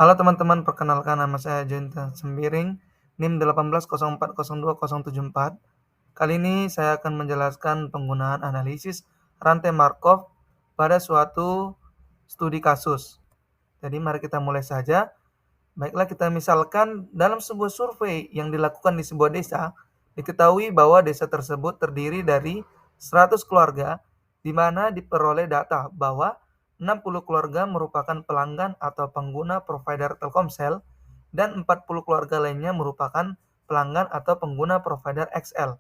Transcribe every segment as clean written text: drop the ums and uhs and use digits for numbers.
Halo teman-teman, perkenalkan nama saya Jonathan Sembiring, NIM 18040274. Kali ini saya akan menjelaskan penggunaan analisis rantai Markov pada suatu studi kasus. Jadi mari kita mulai saja. Baiklah, kita misalkan dalam sebuah survei yang dilakukan di sebuah desa, diketahui bahwa desa tersebut terdiri dari 100 keluarga, di mana diperoleh data bahwa 60 keluarga merupakan pelanggan atau pengguna provider Telkomsel dan 40 keluarga lainnya merupakan pelanggan atau pengguna provider XL.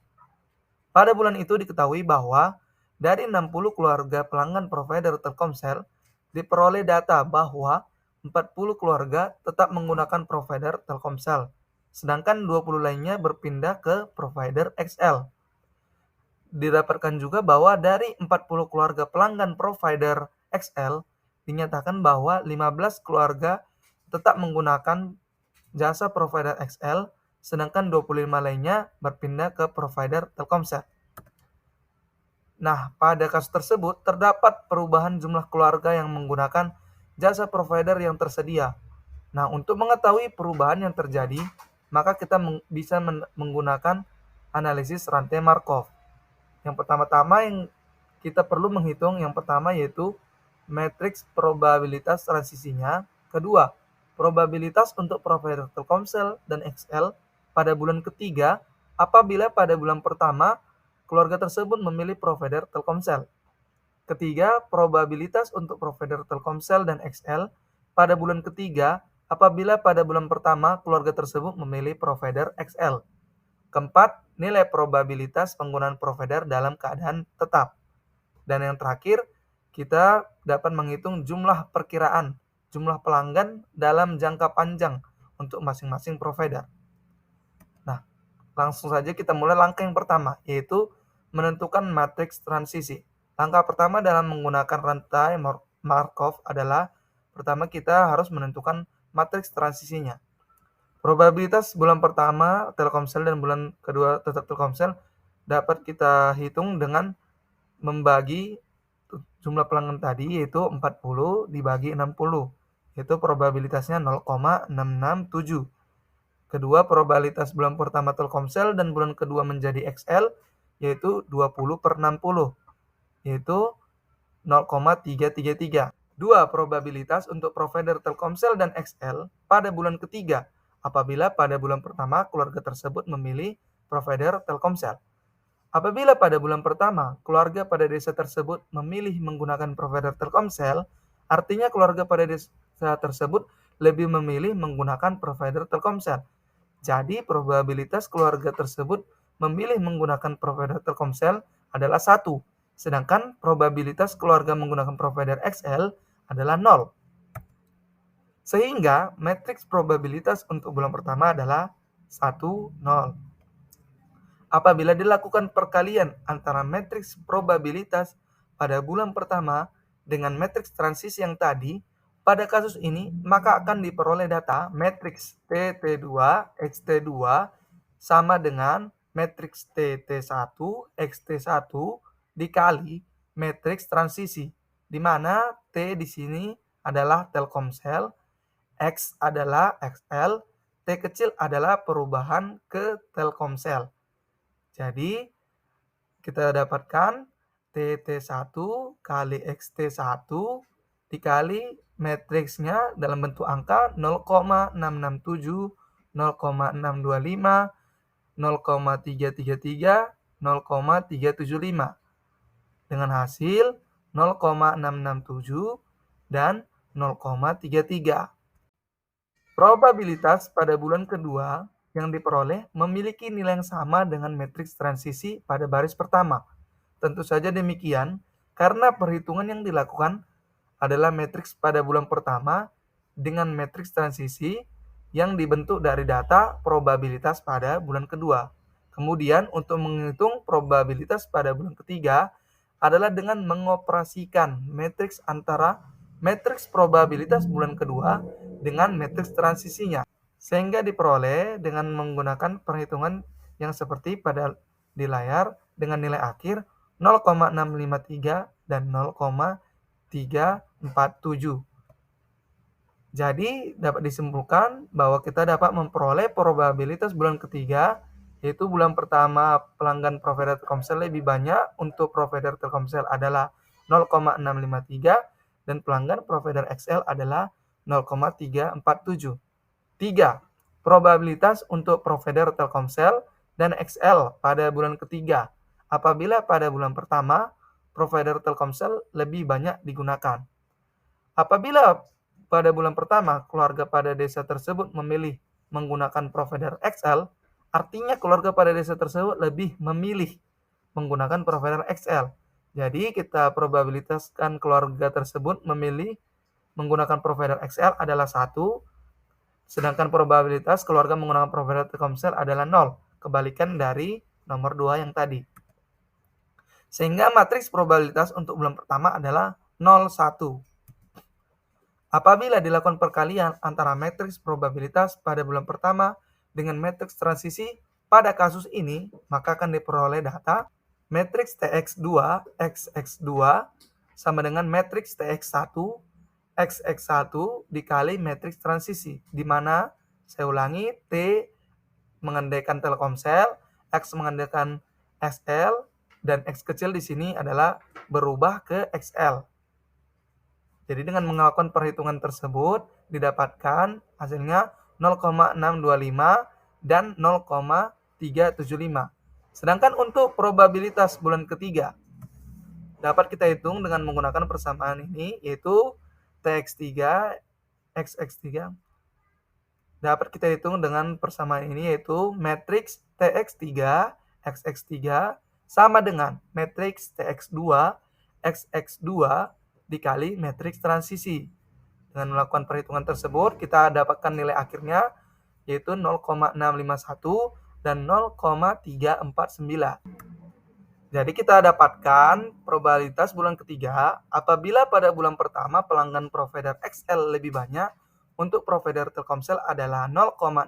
Pada bulan itu diketahui bahwa dari 60 keluarga pelanggan provider Telkomsel, diperoleh data bahwa 40 keluarga tetap menggunakan provider Telkomsel, sedangkan 20 lainnya berpindah ke provider XL. Didapatkan juga bahwa dari 40 keluarga pelanggan provider XL, dinyatakan bahwa 15 keluarga tetap menggunakan jasa provider XL, sedangkan 25 lainnya berpindah ke provider Telkomsel. Nah, pada kasus tersebut terdapat perubahan jumlah keluarga yang menggunakan jasa provider yang tersedia. Nah, untuk mengetahui perubahan yang terjadi, maka kita bisa menggunakan analisis rantai Markov. Yang pertama-tama yang kita perlu menghitung yang pertama yaitu matriks probabilitas transisinya. Kedua, probabilitas untuk provider Telkomsel dan XL pada bulan ketiga apabila pada bulan pertama keluarga tersebut memilih provider Telkomsel. Ketiga, probabilitas untuk provider Telkomsel dan XL pada bulan ketiga apabila pada bulan pertama keluarga tersebut memilih provider XL. Keempat, nilai probabilitas penggunaan provider dalam keadaan tetap. Dan yang terakhir, kita dapat menghitung jumlah perkiraan jumlah pelanggan dalam jangka panjang untuk masing-masing provider. Nah, langsung saja kita mulai langkah yang pertama, yaitu menentukan matriks transisi. Langkah pertama dalam menggunakan rantai Markov adalah pertama kita harus menentukan matriks transisinya. Probabilitas bulan pertama Telkomsel dan bulan kedua tetap Telkomsel dapat kita hitung dengan membagi jumlah pelanggan tadi yaitu 40 dibagi 60, yaitu probabilitasnya 0,667. Kedua, probabilitas bulan pertama Telkomsel dan bulan kedua menjadi XL yaitu 20/60, yaitu 0,333. Dua, probabilitas untuk provider Telkomsel dan XL pada bulan ketiga apabila pada bulan pertama keluarga tersebut memilih provider Telkomsel. Apabila pada bulan pertama keluarga pada desa tersebut memilih menggunakan provider Telkomsel, artinya keluarga pada desa tersebut lebih memilih menggunakan provider Telkomsel. Jadi probabilitas keluarga tersebut memilih menggunakan provider Telkomsel adalah 1, sedangkan probabilitas keluarga menggunakan provider XL adalah 0. Sehingga matriks probabilitas untuk bulan pertama adalah 1, 0. Apabila dilakukan perkalian antara matriks probabilitas pada bulan pertama dengan matriks transisi yang tadi, pada kasus ini maka akan diperoleh data matriks TT2 XT2 sama dengan matriks TT1 XT1 dikali matriks transisi, di mana T di sini adalah Telkomsel, X adalah XL, T kecil adalah perubahan ke Telkomsel. Jadi kita dapatkan TT1 kali XT1 dikali matriksnya dalam bentuk angka 0,667, 0,625, 0,333, 0,375 dengan hasil 0,667 dan 0,33. Probabilitas pada bulan kedua yang diperoleh memiliki nilai yang sama dengan matriks transisi pada baris pertama. Tentu saja demikian, karena perhitungan yang dilakukan adalah matriks pada bulan pertama dengan matriks transisi yang dibentuk dari data probabilitas pada bulan kedua. Kemudian untuk menghitung probabilitas pada bulan ketiga adalah dengan mengoperasikan matriks antara matriks probabilitas bulan kedua dengan matriks transisinya, sehingga diperoleh dengan menggunakan perhitungan yang seperti pada di layar dengan nilai akhir 0,653 dan 0,347. Jadi dapat disimpulkan bahwa kita dapat memperoleh probabilitas bulan ketiga, yaitu bulan pertama pelanggan provider Telkomsel lebih banyak untuk provider Telkomsel adalah 0,653 dan pelanggan provider XL adalah 0,347. 3. Probabilitas untuk provider Telkomsel dan XL pada bulan ketiga apabila pada bulan pertama provider Telkomsel lebih banyak digunakan. Apabila pada bulan pertama keluarga pada desa tersebut memilih menggunakan provider XL, artinya keluarga pada desa tersebut lebih memilih menggunakan provider XL. Jadi kita probabilitaskan keluarga tersebut memilih menggunakan provider XL adalah 1, sedangkan probabilitas keluarga menggunakan provider Telkomsel adalah 0, kebalikan dari nomor 2 yang tadi. Sehingga matriks probabilitas untuk bulan pertama adalah 0, 1. Apabila dilakukan perkalian antara matriks probabilitas pada bulan pertama dengan matriks transisi pada kasus ini, maka akan diperoleh data matriks TX2 XX2 sama dengan matriks TX1 XX1 dikali matriks transisi, di mana saya ulangi, T mengandaikan Telkomsel, X mengandaikan SL, dan X kecil di sini adalah berubah ke XL. Jadi dengan melakukan perhitungan tersebut didapatkan hasilnya 0,625 dan 0,375. Sedangkan untuk probabilitas bulan ketiga dapat kita hitung dengan menggunakan persamaan ini, yaitu TX3 XX3 dapat kita hitung dengan persamaan ini, yaitu matriks TX3 XX3 sama dengan matriks TX2 XX2 dikali matriks transisi. Dengan melakukan perhitungan tersebut, kita dapatkan nilai akhirnya yaitu 0,651 dan 0,349. Jadi kita dapatkan probabilitas bulan ketiga apabila pada bulan pertama pelanggan provider XL lebih banyak untuk provider Telkomsel adalah 0,651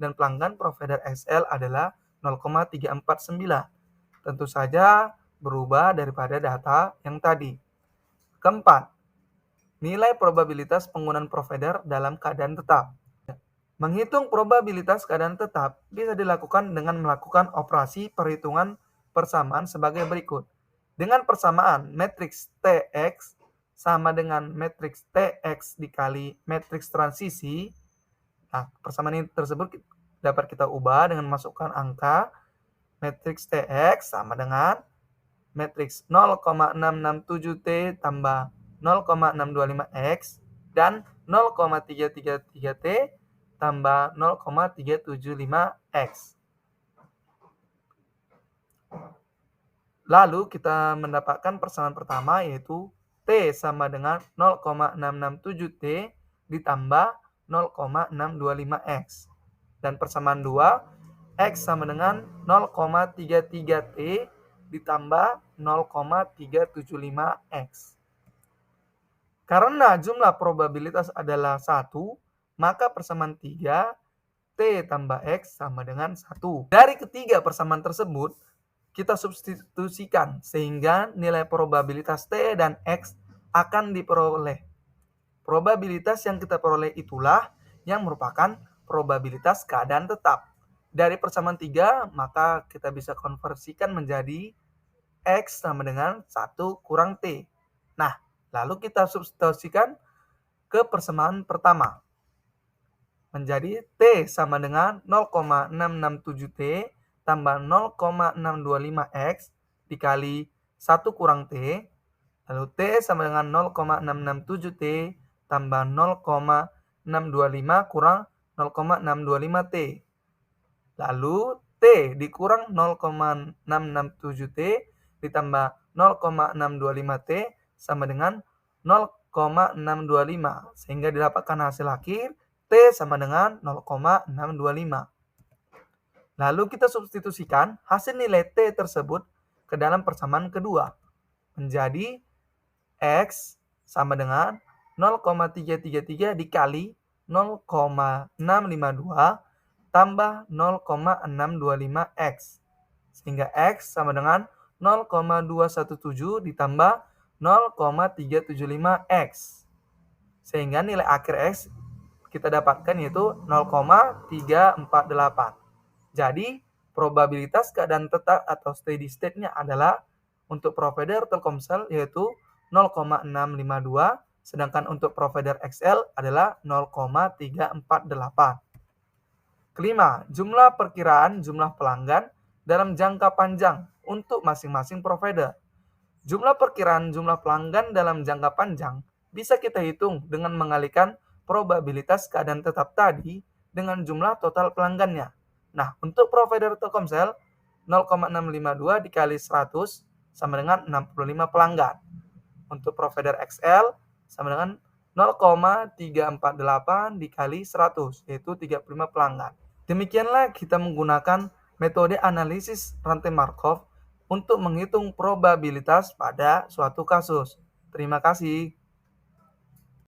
dan pelanggan provider XL adalah 0,349. Tentu saja berubah daripada data yang tadi. Keempat, nilai probabilitas penggunaan provider dalam keadaan tetap. Menghitung probabilitas keadaan tetap bisa dilakukan dengan melakukan operasi perhitungan persamaan sebagai berikut. Dengan persamaan matriks TX sama dengan matriks TX dikali matriks transisi. Nah, persamaan ini tersebut dapat kita ubah dengan masukkan angka. Matriks TX sama dengan matriks 0,667T tambah 0,625X dan 0,333T tambah 0,375X. Lalu kita mendapatkan persamaan pertama yaitu T sama dengan 0,667T ditambah 0,625X. Dan persamaan 2, X sama dengan 0,33T ditambah 0,375X. Karena jumlah probabilitas adalah 1, maka persamaan 3, T tambah X sama dengan 1. Dari ketiga persamaan tersebut, kita substitusikan sehingga nilai probabilitas T dan X akan diperoleh. Probabilitas yang kita peroleh itulah yang merupakan probabilitas keadaan tetap. Dari persamaan 3, maka kita bisa konversikan menjadi X sama dengan 1 kurang T. Nah, lalu kita substitusikan ke persamaan pertama. Menjadi T sama dengan 0,667T tambah 0,625X dikali 1 kurang T. Lalu T sama dengan 0,667T tambah 0,625 kurang 0,625T. Lalu T dikurang 0,667T ditambah 0,625T sama dengan 0,625. Sehingga didapatkan hasil akhir T sama dengan 0,625. Lalu kita substitusikan hasil nilai T tersebut ke dalam persamaan kedua. Menjadi X sama dengan 0,333 dikali 0,652 tambah 0,625X. Sehingga X sama dengan 0,217 ditambah 0,375X. Sehingga nilai akhir X kita dapatkan yaitu 0,348. Jadi, probabilitas keadaan tetap atau steady state-nya adalah untuk provider Telkomsel yaitu 0,652, sedangkan untuk provider XL adalah 0,348. Kelima, jumlah perkiraan jumlah pelanggan dalam jangka panjang untuk masing-masing provider. Jumlah perkiraan jumlah pelanggan dalam jangka panjang bisa kita hitung dengan mengalikan probabilitas keadaan tetap tadi dengan jumlah total pelanggannya. Nah, untuk provider Telkomsel, 0,652 dikali 100 sama dengan 65 pelanggan. Untuk provider XL sama dengan 0,348 dikali 100, yaitu 35 pelanggan. Demikianlah kita menggunakan metode analisis rantai Markov untuk menghitung probabilitas pada suatu kasus. Terima kasih.